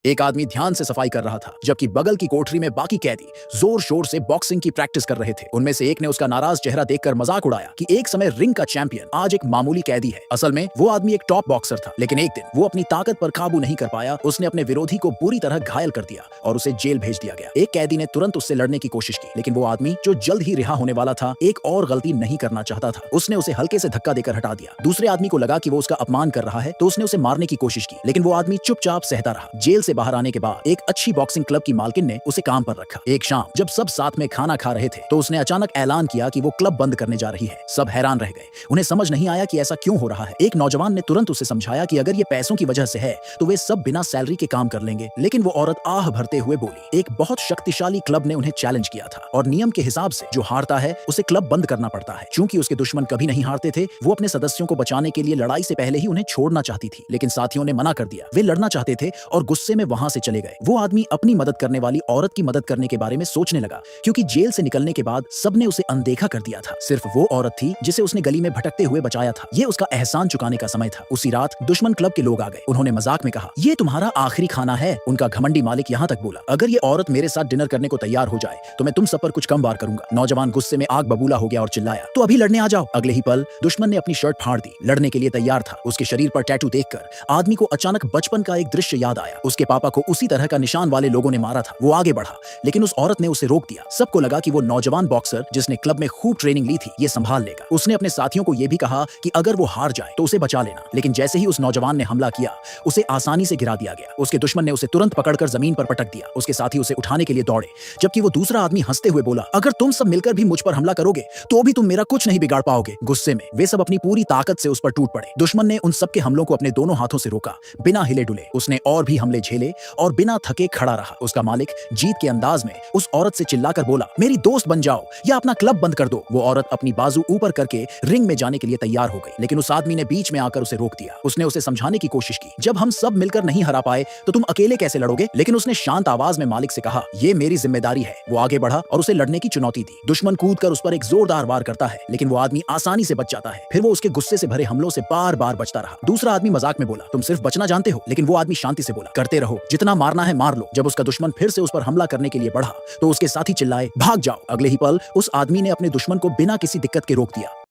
एक आदमी ध्यान से सफाई कर रहा था, जबकि बगल की कोठरी में बाकी कैदी जोर शोर से बॉक्सिंग की प्रैक्टिस कर रहे थे। उनमें से एक ने उसका नाराज चेहरा देखकर मजाक उड़ाया कि एक समय रिंग का चैंपियन आज एक मामूली कैदी है। असल में वो आदमी एक टॉप बॉक्सर था, लेकिन एक दिन वो अपनी ताकत पर काबू नहीं कर पाया। उसने अपने विरोधी को बुरी तरह घायल कर दिया और उसे जेल भेज दिया गया। एक कैदी ने तुरंत उससे लड़ने की कोशिश की, लेकिन वो आदमी जो जल्द ही रिहा होने वाला था, एक और गलती नहीं करना चाहता था। उसने उसे हल्के से धक्का देकर हटा दिया। दूसरे आदमी को लगा कि वो उसका अपमान कर रहा है, तो उसने उसे मारने की कोशिश की, लेकिन वो आदमी चुपचाप सहता रहा। जेल से बाहर आने के बाद एक अच्छी बॉक्सिंग क्लब की मालकिन ने उसे काम पर रखा। एक शाम जब सब साथ में खाना खा रहे थे, तो उसने अचानक ऐलान किया कि वो क्लब बंद करने जा रही है। सब हैरान रह गए, उन्हें समझ नहीं आया कि ऐसा क्यों हो रहा है। एक नौजवान ने तुरंत उसे समझाया कि अगर ये पैसों की वजह से है, तो वे सब बिना सैलरी के काम कर लेंगे। लेकिन वो औरत आह भरते हुए बोली, एक बहुत शक्तिशाली क्लब ने उन्हें चैलेंज किया था और नियम के हिसाब से जो हारता है उसे क्लब बंद करना पड़ता है। चूंकि उसके दुश्मन कभी नहीं हारते थे, वो अपने सदस्यों को बचाने के लिए लड़ाई से पहले ही उन्हें छोड़ना चाहती थी, लेकिन साथियों ने मना कर दिया। वे लड़ना चाहते थे और गुस्से में वहां से चले गए। वो आदमी अपनी मदद करने वाली औरत की मदद करने के बारे में सोचने लगा, क्योंकि जेल से निकलने के बाद सबने उसे अनदेखा कर दिया था। सिर्फ वो औरत थी जिसे उसने गली में भटकते हुए बचाया था। ये उसका एहसान चुकाने का समय था। उसी रात दुश्मन क्लब के लोग आ गए। उन्होंने मजाक में कहा, ये तुम्हारा आखिरी खाना है। उनका घमंडी मालिक यहाँ तक बोला, अगर ये औरत मेरे साथ डिनर करने को तैयार हो जाए तो मैं तुम सब पर कुछ कम वार करूंगा। नौजवान गुस्से में आग बबूला हो गया और चिल्लाया, तो अभी लड़ने आ जाओ। अगले ही पल दुश्मन ने अपनी शर्ट फाड़ दी, लड़ने के लिए तैयार था। उसके शरीर पर टैटू देखकर आदमी को अचानक बचपन का एक दृश्य याद आया। उसके पापा को उसी तरह का निशान वाले लोगों ने मारा था। वो आगे बढ़ा, लेकिन उस औरत ने उसे रोक दिया। सबको लगा कि वो नौजवान बॉक्सर जिसने क्लब में खूब ट्रेनिंग ली थी, ये संभाल लेगा। उसने अपने साथियों को यह भी कहा कि अगर वो हार जाए तो उसे बचा लेना। लेकिन जैसे ही उस नौजवान ने हमला किया, उसे आसानी से गिरा दिया गया। उसके दुश्मन ने उसे तुरंत पकड़कर जमीन पर पटक दिया। उसके साथी उसे उठाने के लिए दौड़े, जबकि वो दूसरा आदमी हंसते हुए बोला, अगर तुम सब मिलकर भी मुझ पर हमला करोगे तो भी तुम मेरा कुछ नहीं बिगाड़ पाओगे। गुस्से में वे सब अपनी पूरी ताकत से उस पर टूट पड़े। दुश्मन ने उन सबके हमलों को अपने दोनों हाथों से रोका, बिना हिले डुले। उसने और भी हमले झेले और बिना थके खड़ा रहा। उसका मालिक जीत के अंदाज में उस औरत से चिल्लाकर बोला, मेरी दोस्त बन जाओ या अपना क्लब बंद कर दो। वो औरत अपनी बाजू ऊपर करके रिंग में जाने के लिए तैयार हो गई, लेकिन उस आदमी ने बीच में आकर उसे रोक दिया। उसने उसे समझाने की कोशिश की, जब हम सब मिलकर नहीं हरा पाए तो तुम अकेले कैसे लड़ोगे। लेकिन उसने शांत आवाज में मालिक से कहा, ये मेरी जिम्मेदारी है। वो आगे बढ़ा और उसे लड़ने की चुनौती दी। दुश्मन कूदकर उस पर एक जोरदार वार करता है, लेकिन वो आदमी आसानी से बच जाता है। फिर वो उसके गुस्से से भरे हमलों से बार बार बचता रहा। दूसरा आदमी मजाक में बोला, तुम सिर्फ बचना जानते हो। लेकिन वो आदमी शांति से बोला, करते रहो, जितना मारना है मार लो। जब उसका दुश्मन फिर से उस पर हमला करने के लिए बढ़ा तो उसके साथी चिल्लाए, भाग जाओ। अगले ही पल उस आदमी ने अपने दुश्मन को बिना किसी दिक्कत के रोक दिया।